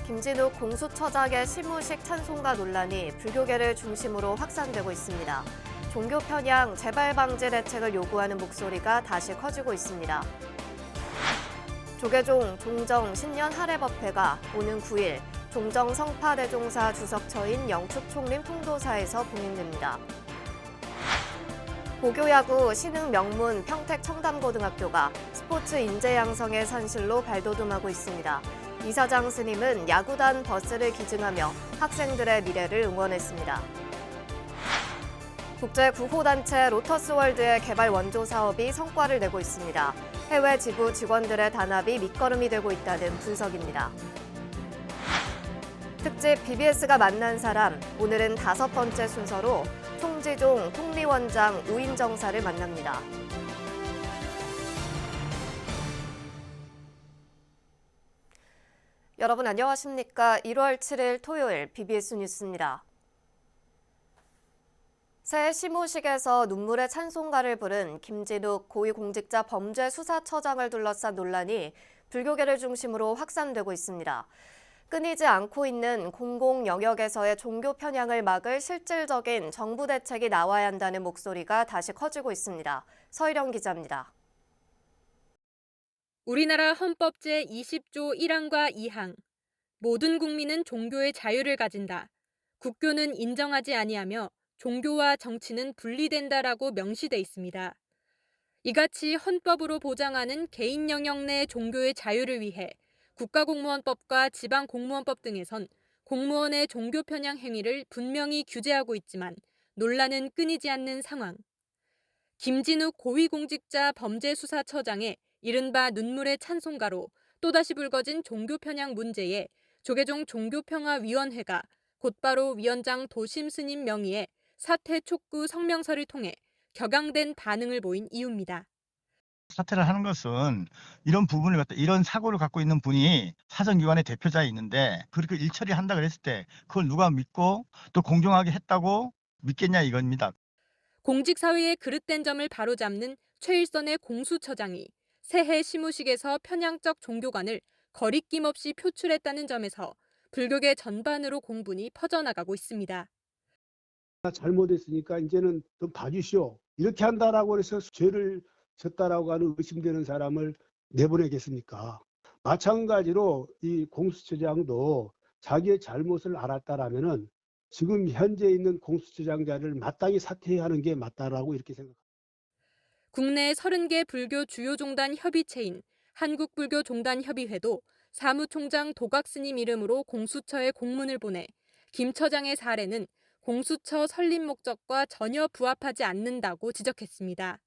김진욱 공수처장의 시무식 찬송가 논란이 불교계를 중심으로 확산되고 있습니다. 종교 편향, 재발 방지 대책을 요구하는 목소리가 다시 커지고 있습니다. 조계종 종정 신년 할애법회가 오는 9일 종정 성파대종사 주석처인 영축총림 통도사에서 봉행됩니다. 고교야구 신흥 명문 평택 청담고등학교가 스포츠 인재 양성의 산실로 발돋움하고 있습니다. 이사장 스님은 야구단 버스를 기증하며 학생들의 미래를 응원했습니다. 국제 구호단체 로터스월드의 개발 원조 사업이 성과를 내고 있습니다. 해외 지부 직원들의 단합이 밑거름이 되고 있다는 분석입니다. 특집 BBS가 만난 사람, 오늘은 5번째 순서로 총지종 통리원장 우인정사를 만납니다. 여러분 안녕하십니까? 1월 7일 토요일 BBS 뉴스입니다. 새해 시무식에서 눈물의 찬송가를 부른 김진욱 고위공직자 범죄수사처장을 둘러싼 논란이 불교계를 중심으로 확산되고 있습니다. 끊이지 않고 있는 공공 영역에서의 종교 편향을 막을 실질적인 정부 대책이 나와야 한다는 목소리가 다시 커지고 있습니다. 서희령 기자입니다. 우리나라 헌법 제20조 1항과 2항. 모든 국민은 종교의 자유를 가진다. 국교는 인정하지 아니하며 종교와 정치는 분리된다라고 명시돼 있습니다. 이같이 헌법으로 보장하는 개인 영역 내 종교의 자유를 위해 국가공무원법과 지방공무원법 등에선 공무원의 종교 편향 행위를 분명히 규제하고 있지만 논란은 끊이지 않는 상황. 김진욱 고위공직자 범죄수사처장의 이른바 눈물의 찬송가로 또다시 불거진 종교 편향 문제에 조계종 종교평화위원회가 곧바로 위원장 도심 스님 명의의 사퇴 촉구 성명서를 통해 격앙된 반응을 보인 이유입니다. 사퇴를 하는 것은 이런 부분을 갖다 이런 사고를 갖고 있는 분이 사정기관의 대표자에 있는데 그렇게 일처리한다 그랬을 때 그걸 누가 믿고 또 공정하게 했다고 믿겠냐 이겁니다. 공직사회의 그릇된 점을 바로잡는 최일선의 공수처장이 새해 시무식에서 편향적 종교관을 거리낌 없이 표출했다는 점에서 불교계 전반으로 공분이 퍼져나가고 있습니다. 잘못했으니까 이제는 좀 봐주시오. 이렇게 한다라고 해서 죄를 졌다라고 하는 의심되는 사람을 내보내겠습니까? 마찬가지로 이 공수처장도 자기의 잘못을 알았다라면은 지금 현재 있는 공수처장 자리를 마땅히 사퇴하는 게 맞다라고 이렇게 생각합니다. 국내 30개 불교 주요 종단 협의체인 한국불교종단협의회도 사무총장 도각스님 이름으로 공수처에 공문을 보내 김 처장의 사례는 공수처 설립 목적과 전혀 부합하지 않는다고 지적했습니다.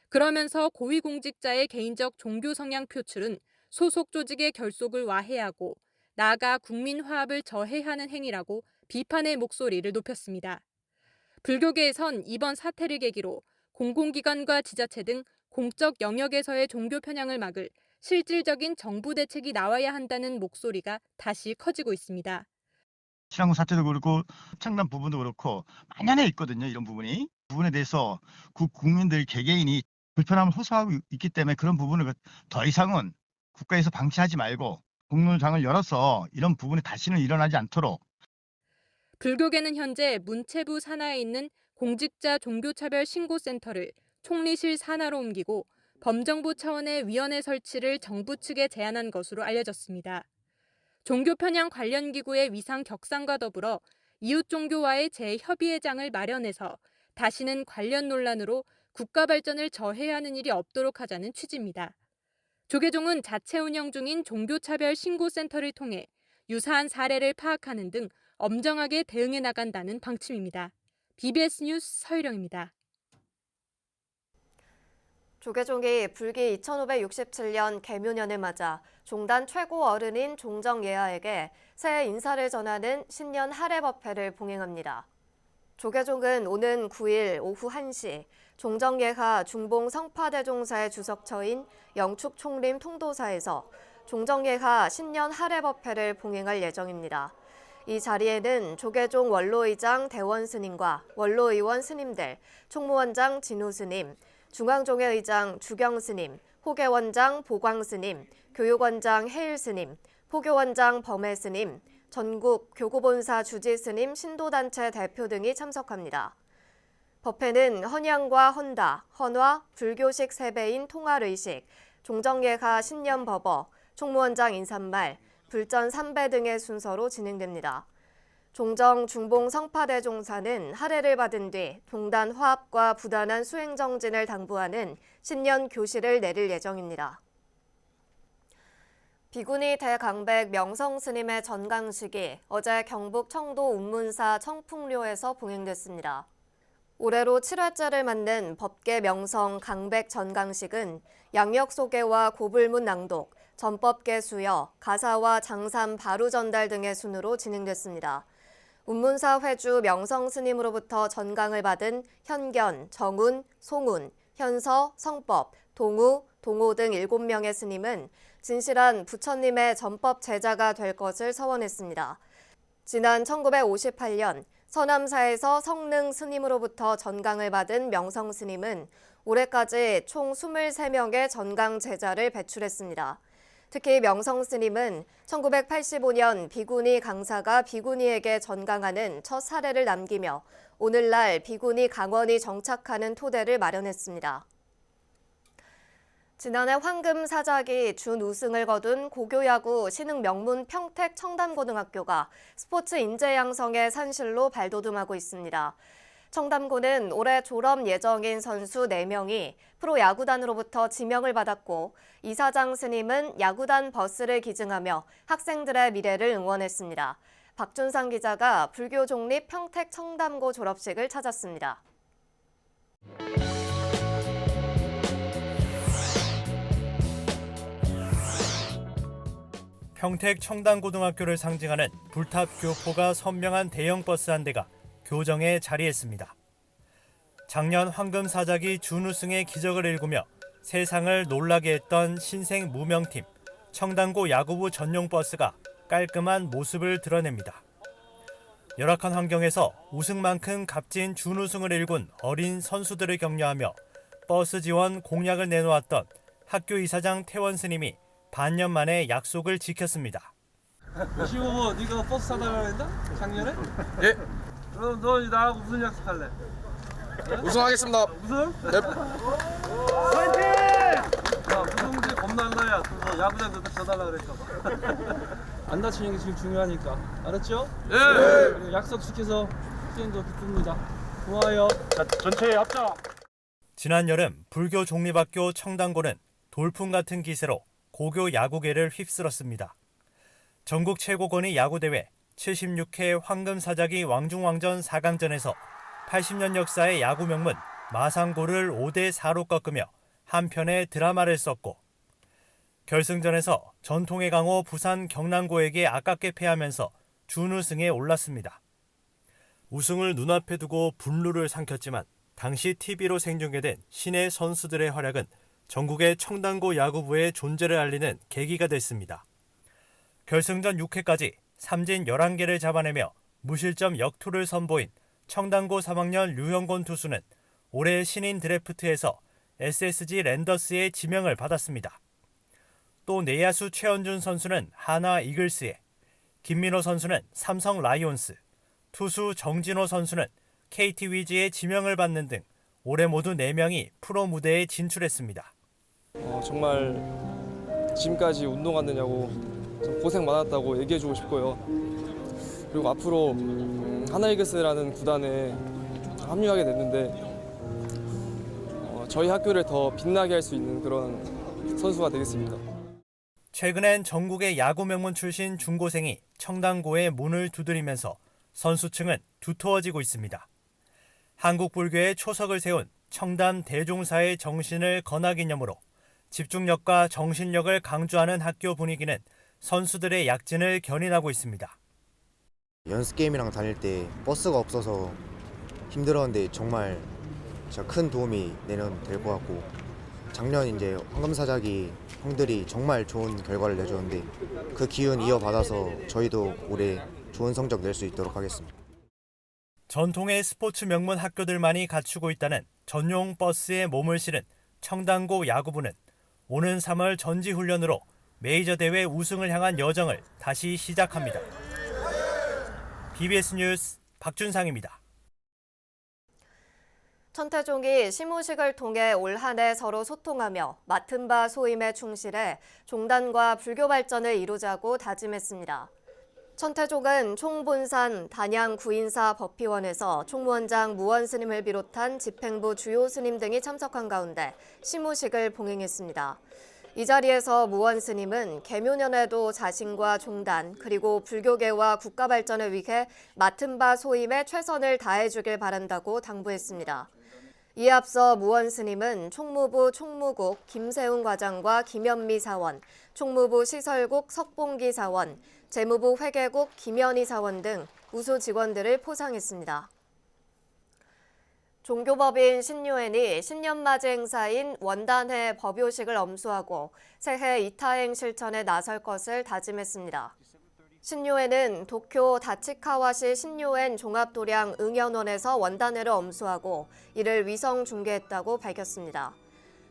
그러면서 고위공직자의 개인적 종교 성향 표출은 소속 조직의 결속을 와해하고 나아가 국민 화합을 저해하는 행위라고 비판의 목소리를 높였습니다. 불교계에선 이번 사태를 계기로 공공기관과 지자체 등 공적 영역에서의 종교 편향을 막을 실질적인 정부 대책이 나와야 한다는 목소리가 다시 커지고 있습니다. 신안군 사태도 그렇고 창단 부분도 그렇고 만연해 있거든요. 이런 부분이 부분에 대해서 국민들 개개인이 불편함을 호소하고 있기 때문에 그런 부분을 더 이상은 국가에서 방치하지 말고 공론장을 열어서 이런 부분이 다시는 일어나지 않도록. 불교계는 현재 문체부 산하에 있는 공직자 종교차별 신고센터를 총리실 산하로 옮기고 범정부 차원의 위원회 설치를 정부 측에 제안한 것으로 알려졌습니다. 종교 편향 관련 기구의 위상 격상과 더불어 이웃 종교와의 재협의회장을 마련해서 다시는 관련 논란으로 국가 발전을 저해하는 일이 없도록 하자는 취지입니다. 조계종은 자체 운영 중인 종교차별 신고센터를 통해 유사한 사례를 파악하는 등 엄정하게 대응해 나간다는 방침입니다. BBS 뉴스 서희령입니다. 조계종이 불기 2567년 개묘년을 맞아 종단 최고 어른인 종정예하에게 새해 인사를 전하는 신년 할애법회를 봉행합니다. 조계종은 오는 9일 오후 1시 종정예하 중봉 성파대종사의 주석처인 영축총림 통도사에서 종정예하 신년 할애법회를 봉행할 예정입니다. 이 자리에는 조계종 원로의장 대원 스님과 원로의원 스님들, 총무원장 진우 스님, 중앙종회의장 주경 스님, 호계원장 보광 스님, 교육원장 해일 스님, 포교원장 범해 스님, 전국 교구본사 주지 스님 신도단체 대표 등이 참석합니다. 법회는 헌양과 헌다, 헌화, 불교식 세배인 통할의식, 종정예가 신년법어, 총무원장 인사말, 불전 3배 등의 순서로 진행됩니다. 종정 중봉 성파대종사는 할애를 받은 뒤 동단 화합과 부단한 수행정진을 당부하는 신년 교시를 내릴 예정입니다. 비구니 대강백 명성스님의 전강식이 어제 경북 청도 운문사 청풍료에서 봉행됐습니다. 올해로 7회째를 맞는 법계 명성 강백 전강식은 양력 소개와 고불문 낭독, 전법계 수여, 가사와 장삼 바루 전달 등의 순으로 진행됐습니다. 운문사 회주 명성 스님으로부터 전강을 받은 현견, 정운, 송운, 현서, 성법, 동우, 동호 등 7명의 스님은 진실한 부처님의 전법 제자가 될 것을 서원했습니다. 지난 1958년 서남사에서 성능 스님으로부터 전강을 받은 명성 스님은 올해까지 총 23명의 전강 제자를 배출했습니다. 특히 명성 스님은 1985년 비구니 강사가 비구니에게 전강하는 첫 사례를 남기며 오늘날 비구니 강원이 정착하는 토대를 마련했습니다. 지난해 황금사자기 준우승을 거둔 고교야구 신흥 명문 평택 청담고등학교가 스포츠 인재 양성의 산실로 발돋움하고 있습니다. 청담고는 올해 졸업 예정인 선수 4명이 프로야구단으로부터 지명을 받았고 이사장 스님은 야구단 버스를 기증하며 학생들의 미래를 응원했습니다. 박준상 기자가 불교 종립 평택 청담고 졸업식을 찾았습니다. 평택 청담고등학교를 상징하는 불탑 교포가 선명한 대형 버스 한 대가 교정에 자리했습니다. 작년 황금사자기 준우승의 기적을 일구며 세상을 놀라게 했던 신생 무명팀 청담고 야구부 전용 버스가 깔끔한 모습을 드러냅니다. 열악한 환경에서 우승만큼 값진 준우승을 일군 어린 선수들을 격려하며 버스 지원 공약을 내놓았던 학교 이사장 태원 스님이 반년 만에 약속을 지켰습니다. 25번 네가 버스 사달라고 했나? 작년에? 예. 그럼 너 나하고 무슨 약속할래? 우승하겠습니다. 우승? 네. 파이팅! 야, 우승지 겁난다 야. 너 야구장 져달라 그랬어. 안 다치는 게 지금 중요하니까. 알았죠? 예. 약속 지켜서 선생님도 기쁩니다. 고마워요. 자, 전체 합장. 지난 여름 불교 종립학교 청담고는 돌풍 같은 기세로 고교 야구계를 휩쓸었습니다. 전국 최고권위 야구대회 76회 황금사자기 왕중왕전 4강전에서 80년 역사의 야구 명문 마상고를 5대4로 꺾으며 한편의 드라마를 썼고 결승전에서 전통의 강호 부산 경남고에게 아깝게 패하면서 준우승에 올랐습니다. 우승을 눈앞에 두고 분루를 삼켰지만 당시 TV로 생중계된 신예 선수들의 활약은 전국의 청담고 야구부의 존재를 알리는 계기가 됐습니다. 결승전 6회까지 삼진 11개를 잡아내며 무실점 역투를 선보인 청담고 3학년 류형곤 투수는 올해 신인 드래프트에서 SSG 랜더스의 지명을 받았습니다. 또 내야수 최원준 선수는 하나 이글스에, 김민호 선수는 삼성 라이온스, 투수 정진호 선수는 KT 위즈의 지명을 받는 등 올해 모두 4명이 프로 무대에 진출했습니다. 정말 지금까지 운동하느냐고 고생 많았다고 얘기해주고 싶고요. 그리고 앞으로 하나이글스라는 구단에 합류하게 됐는데 저희 학교를 더 빛나게 할 수 있는 그런 선수가 되겠습니다. 최근엔 전국의 야구 명문 출신 중고생이 청담고의 문을 두드리면서 선수층은 두터워지고 있습니다. 한국 불교의 초석을 세운 청담 대종사의 정신을 건하기념으로 집중력과 정신력을 강조하는 학교 분위기는 선수들의 약진을 견인하고 있습니다. 연습 게임이랑 다닐 때 버스가 없어서 힘들었는데 정말 진짜 큰 도움이 내년 될 것 같고 작년 이제 황금사자기 형들이 정말 좋은 결과를 내줬는데 그 기운 이어받아서 저희도 올해 좋은 성적 낼 수 있도록 하겠습니다. 전통의 스포츠 명문 학교들만이 갖추고 있다는 전용 버스에 몸을 실은 청담고 야구부는 오는 3월 전지훈련으로 메이저 대회 우승을 향한 여정을 다시 시작합니다. BBS 뉴스 박준상입니다. 천태종이 시무식을 통해 올 한 해 서로 소통하며 맡은 바 소임에 충실해 종단과 불교 발전을 이루자고 다짐했습니다. 천태종은 총본산 단양 구인사 법휘원에서 총무원장 무원 스님을 비롯한 집행부 주요 스님 등이 참석한 가운데 시무식을 봉행했습니다. 이 자리에서 무원 스님은 개묘년에도 자신과 종단 그리고 불교계와 국가 발전을 위해 맡은 바 소임에 최선을 다해주길 바란다고 당부했습니다. 이에 앞서 무원 스님은 총무부 총무국 김세웅 과장과 김현미 사원, 총무부 시설국 석봉기 사원, 재무부 회계국 김현희 사원 등 우수 직원들을 포상했습니다. 종교법인 신유엔이 신년맞이 행사인 원단회 법요식을 엄수하고 새해 이타행 실천에 나설 것을 다짐했습니다. 신유엔은 도쿄 다치카와시 신유엔 종합도량 응연원에서 원단회를 엄수하고 이를 위성 중계했다고 밝혔습니다.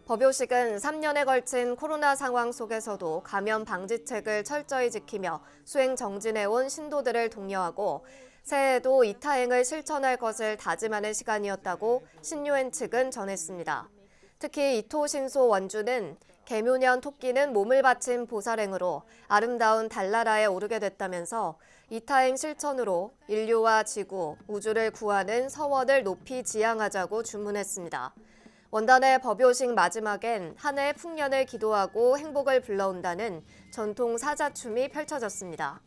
법요식은 3년에 걸친 코로나 상황 속에서도 감염 방지책을 철저히 지키며 수행 정진해온 신도들을 독려하고 새해에도 이타행을 실천할 것을 다짐하는 시간이었다고 신유엔 측은 전했습니다. 특히 이토 신소 원주는 개묘년 토끼는 몸을 바친 보살행으로 아름다운 달나라에 오르게 됐다면서 이타행 실천으로 인류와 지구, 우주를 구하는 서원을 높이 지향하자고 주문했습니다. 원단의 법요식 마지막엔 한 해의 풍년을 기도하고 행복을 불러온다는 전통 사자춤이 펼쳐졌습니다.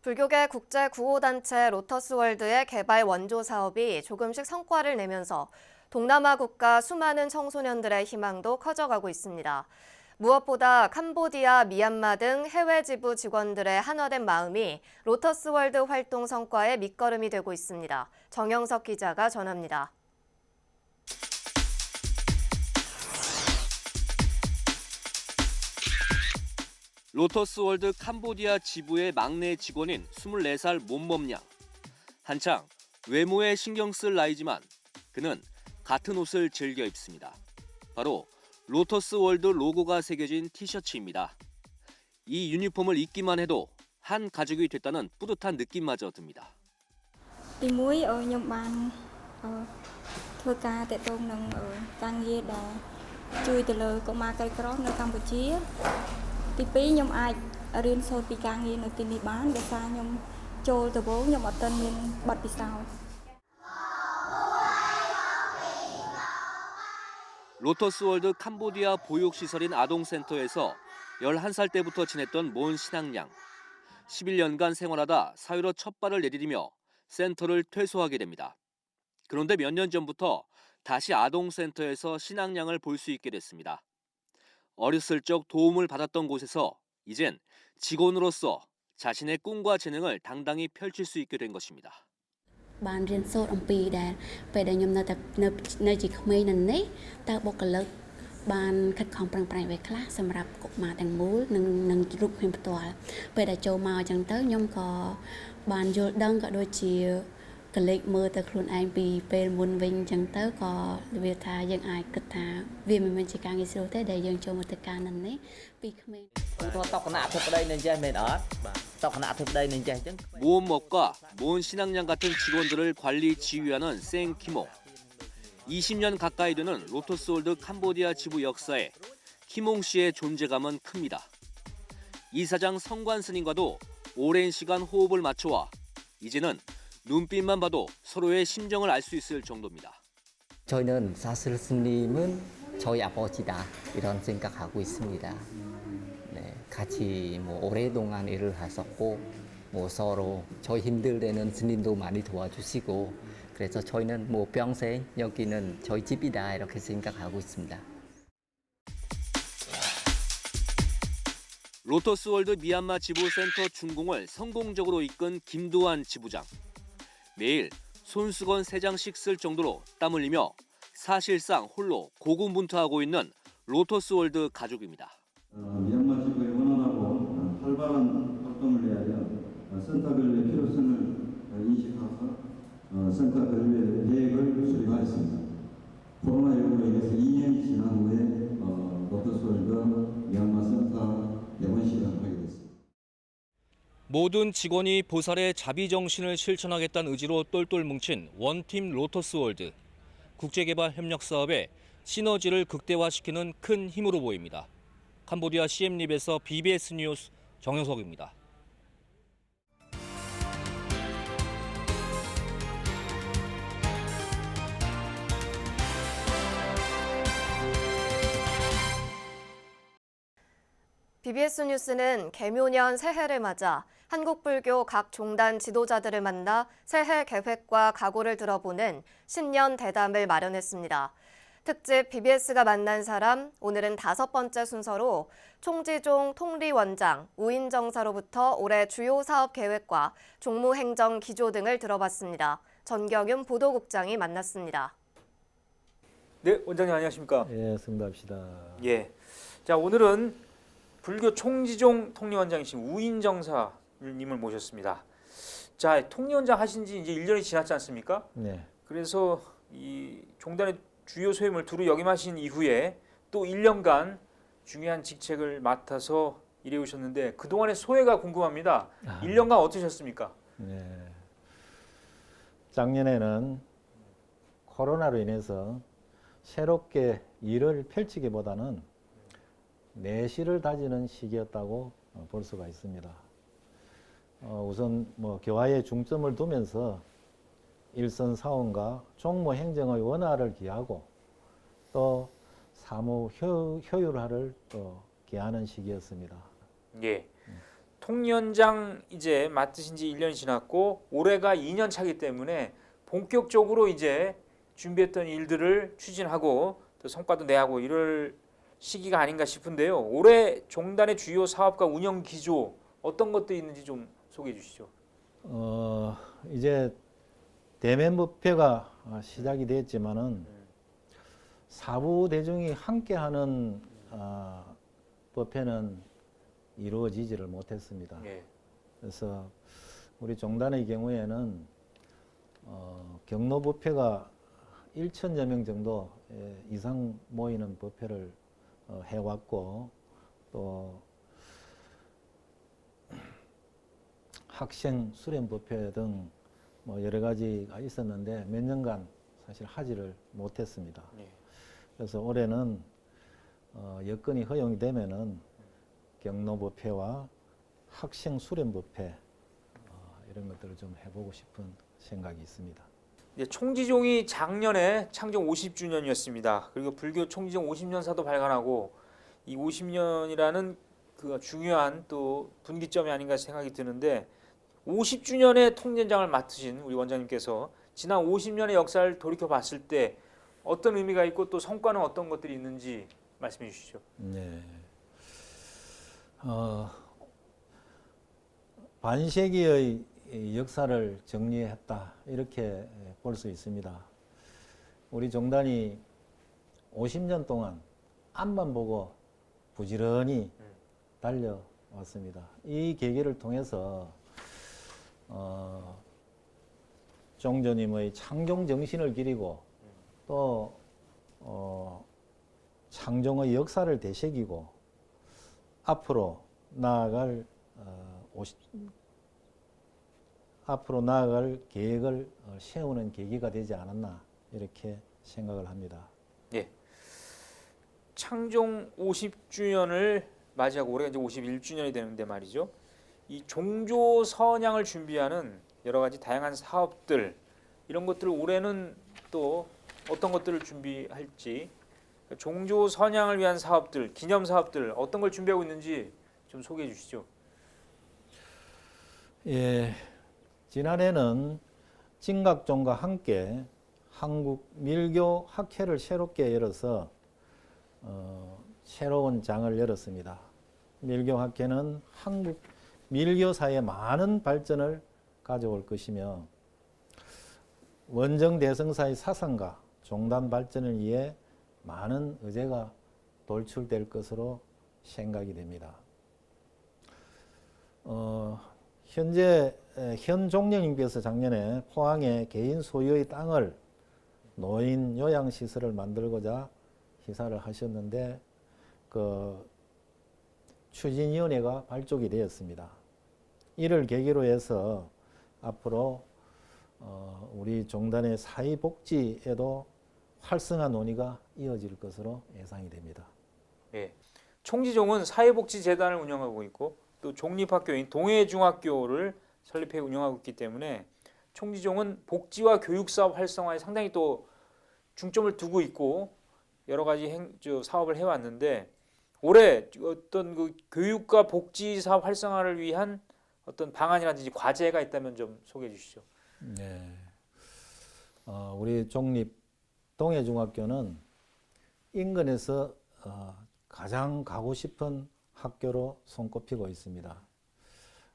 불교계 국제 구호단체 로터스월드의 개발 원조 사업이 조금씩 성과를 내면서 동남아 국가 수많은 청소년들의 희망도 커져가고 있습니다. 무엇보다 캄보디아, 미얀마 등 해외 지부 직원들의 한화된 마음이 로터스월드 활동 성과의 밑거름이 되고 있습니다. 정영석 기자가 전합니다. 로터스월드 캄보디아 지부의 막내 직원인 24살 몬멈양. 한창 외모에 신경 쓸 나이지만 그는 같은 옷을 즐겨 입습니다. 바로 로터스월드 로고가 새겨진 티셔츠입니다. 이 유니폼을 입기만 해도 한 가족이 됐다는 뿌듯한 느낌마저 듭니다.ទីមួយខ្ញុំបានធ្វើការតាក់ទងនឹងការងារដែលជួយទៅលើកុមារក្រីក្រនៅកម្ពុជាទី2ខ្ញុំអាចរៀនសូត្រពីការងារនៅទីនេះបានដោយសារខ្ញុំចូលទៅវងខ្ញុំអត់ទាន់មានបទពិសោធន៍ 로터스월드 캄보디아 보육시설인 아동센터에서 11살 때부터 지냈던 몬 신앙양. 11년간 생활하다 사유로 첫 발을 내디디며 센터를 퇴소하게 됩니다. 그런데 몇 년 전부터 다시 아동센터에서 신앙양을 볼 수 있게 됐습니다. 어렸을 적 도움을 받았던 곳에서 이젠 직원으로서 자신의 꿈과 재능을 당당히 펼칠 수 있게 된 것입니다. បានរៀនសូត្រអំពីដែលពេលដែលខ្ញុំនៅជាក្មេងនៅនេះតើបុគ្គលិកបានខិតខំប្រឹងប្រែងអ្វីខ្លះសម្រាប់កុមារទាំងមូលនិងរូបខ្ញុំផ្ទាល់ពេលដែលចូលមកអញ្ចឹងទៅខ្ញុំក៏បានយល់ដឹងក៏ដូចជាកលេចមើលទៅខ្លួនឯងពីពេលមុនវិញអញ្ចឹងទៅក៏វាថាយើងអាចគិតថាវាមិនមែនជាការងារស្រួលទេដែលយើងចូលមកទៅការនេះពីក្មេង 모험먹과 모은 신앙양 같은 직원들을 관리 지휘하는 생키모. 20년 가까이 되는 로터스월드 캄보디아 지부 역사에 키몽 씨의 존재감은 큽니다. 이사장 성관 스님과도 오랜 시간 호흡을 맞춰와 이제는 눈빛만 봐도 서로의 심정을 알 수 있을 정도입니다. 저희는 사실 스님은 저희 아버지다 이런 생각하고 있습니다. 네, 같이 오랫동안 일을 하셨고 서로 저희 힘들 때는 스님도 많이 도와주시고 그래서 저희는 평생 여기는 저희 집이다 이렇게 생각하고 있습니다. 로터스월드 미얀마 지부센터 준공을 성공적으로 이끈 김도환 지부장. 매일 손수건 3장씩 쓸 정도로 땀 흘리며 사실상 홀로 고군분투하고 있는 로터스월드 가족입니다. 미얀마 지부의 원활하고 활발한 활동을 위하여 센터 건립의 필요성을 인식하고 센터 건립의 계획을 수립하였습니다. 코로나19로 인해서 2년이 지난 후에 로터스월드 미얀마 모든 직원이 보살의 자비정신을 실천하겠다는 의지로 똘똘 뭉친 원팀 로터스월드. 국제개발 협력 사업에 시너지를 극대화시키는 큰 힘으로 보입니다. 캄보디아 시엠립에서 BBS 뉴스 정영석입니다. BBS 뉴스는 개묘년 새해를 맞아 한국불교 각 종단 지도자들을 만나 새해 계획과 각오를 들어보는 신년 대담을 마련했습니다. 특집 BBS가 만난 사람, 오늘은 5번째 순서로 총지종 통리원장 우인정사로부터 올해 주요 사업 계획과 종무행정 기조 등을 들어봤습니다. 전경윤 보도국장이 만났습니다. 네, 원장님 안녕하십니까? 예, 승답시다. 예. 자, 오늘은 불교 총지종 통리원장이신 우인정사님을 모셨습니다. 자, 통리원장 하신 지 이제 1년이 지났지 않습니까? 네. 그래서 이 종단의 주요 소임을 두루 역임하신 이후에 또 1년간 중요한 직책을 맡아서 일해 오셨는데 그동안의 소회가 궁금합니다. 1년간 어떠셨습니까? 네. 작년에는 코로나로 인해서 새롭게 일을 펼치기보다는 내실을 다지는 시기였다고 볼 수가 있습니다. 우선 교화에 중점을 두면서 일선 사원과 종무 행정의 원활을 기하고 또 사무 효율화를 또 기하는 시기였습니다. 예. 통위원장 이제 맡으신 지 1년이 지났고 올해가 2년 차기 때문에 본격적으로 이제 준비했던 일들을 추진하고 또 성과도 내하고 이럴 시기가 아닌가 싶은데요. 올해 종단의 주요 사업과 운영 기조 어떤 것들이 있는지 좀 소개해 주시죠. 이제 대면법회가 시작이 됐지만은 사부 대중이 함께하는 법회는 이루어지지를 못했습니다. 예. 그래서 우리 종단의 경우에는 경로법회가 1,000여 명 정도 이상 모이는 법회를 해왔고 또 학생 수련법회 등 여러 가지가 있었는데 몇 년간 사실 하지를 못했습니다. 예. 그래서 올해는 여건이 허용이 되면은 경로법회와 학생 수련법회 이런 것들을 좀 해보고 싶은 생각이 있습니다. 예, 총지종이 작년에 창정 50주년이었습니다. 그리고 불교 총지종 50년사도 발간하고 이 50년이라는 그 중요한 또 분기점이 아닌가 생각이 드는데 50주년의 통전장을 맡으신 우리 원장님께서 지난 50년의 역사를 돌이켜 봤을 때 어떤 의미가 있고 또 성과는 어떤 것들이 있는지 말씀해 주시죠. 네. 반세기의 역사를 정리했다 이렇게 볼 수 있습니다. 우리 종단이 50년 동안 앞만 보고 부지런히 달려왔습니다. 이 계기를 통해서 종조님의 창종 정신을 기리고 또 창종의 역사를 되새기고 앞으로 나아갈 계획을 세우는 계기가 되지 않았나 이렇게 생각을 합니다. 예. 창종 50주년을 맞이하고 올해가 이제 51주년이 되는데 말이죠. 이 종조 선양을 준비하는 여러 가지 다양한 사업들 이런 것들을 올해는 또 어떤 것들을 준비할지 종조 선양을 위한 사업들, 기념 사업들 어떤 걸 준비하고 있는지 좀 소개해 주시죠. 예, 지난해는 진각종과 함께 한국 밀교 학회를 새롭게 열어서 새로운 장을 열었습니다. 밀교 학회는 한국 밀교사의 많은 발전을 가져올 것이며 원정 대성사의 사상과 종단 발전을 위해 많은 의제가 돌출될 것으로 생각이 됩니다. 현재 현 종령님께서 작년에 포항에 개인 소유의 땅을 노인 요양시설을 만들고자 시사를 하셨는데 그 추진위원회가 발족이 되었습니다. 이를 계기로 해서 앞으로 우리 종단의 사회복지에도 활성화 논의가 이어질 것으로 예상이 됩니다. 예. 총지종은 사회복지재단을 운영하고 있고 또 종립학교인 동해중학교를 설립해 운영하고 있기 때문에 총지종은 복지와 교육사업 활성화에 상당히 또 중점을 두고 있고 여러 가지 사업을 해왔는데 올해 어떤 그 교육과 복지 사업 활성화를 위한 어떤 방안이라든지 과제가 있다면 좀 소개해 주시죠. 네. 우리 종립 동해중학교는 인근에서 가장 가고 싶은 학교로 손꼽히고 있습니다.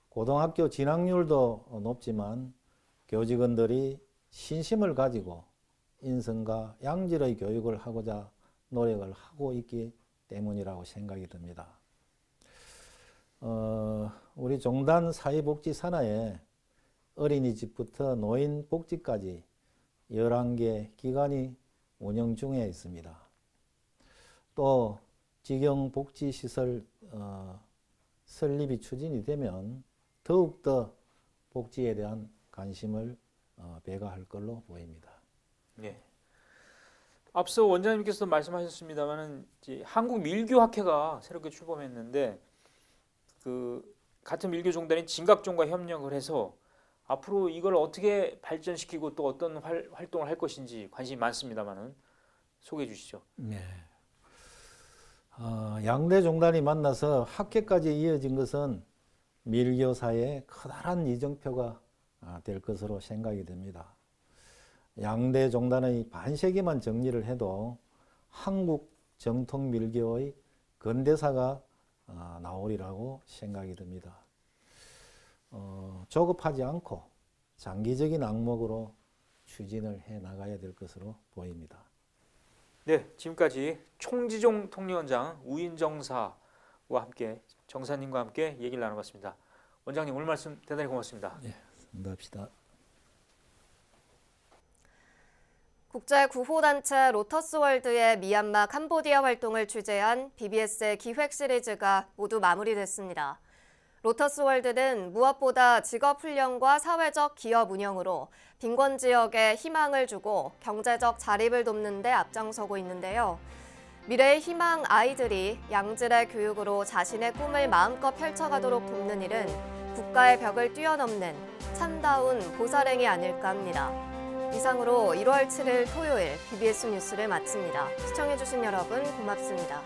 고등학교 진학률도 높지만 교직원들이 신심을 가지고 인성과 양질의 교육을 하고자 노력을 하고 있기 때문이라고 생각이 듭니다. 우리 종단 사회복지 산하에 어린이집부터 노인복지까지 11개 기관이 운영 중에 있습니다. 또 직영복지시설 설립이 추진이 되면 더욱더 복지에 대한 관심을 배가할 걸로 보입니다. 네. 앞서 원장님께서도 말씀하셨습니다만은 한국밀교학회가 새롭게 출범했는데 그 같은 밀교 종단인 진각종과 협력을 해서 앞으로 이걸 어떻게 발전시키고 또 어떤 활동을 할 것인지 관심이 많습니다만은 소개해 주시죠. 네. 양대 종단이 만나서 학회까지 이어진 것은 밀교사의 커다란 이정표가 될 것으로 생각이 됩니다. 양대 종단의 반세기만 정리를 해도 한국 정통 밀교의 근대사가 나오리라고 생각이 듭니다. 조급하지 않고 장기적인 악목으로 추진을 해 나가야 될 것으로 보입니다. 네, 지금까지 총지종 통리원장 우인정사와 함께 정사님과 함께 얘기를 나눠봤습니다. 원장님 오늘 말씀 대단히 고맙습니다. 네, 응답합시다. 국제구호단체 로터스월드의 미얀마 캄보디아 활동을 취재한 BBS의 기획 시리즈가 모두 마무리됐습니다. 로터스월드는 무엇보다 직업훈련과 사회적 기업 운영으로 빈곤 지역에 희망을 주고 경제적 자립을 돕는 데 앞장서고 있는데요. 미래의 희망 아이들이 양질의 교육으로 자신의 꿈을 마음껏 펼쳐가도록 돕는 일은 국가의 벽을 뛰어넘는 참다운 보살행이 아닐까 합니다. 이상으로 1월 7일 토요일 BBS 뉴스를 마칩니다. 시청해주신 여러분 고맙습니다.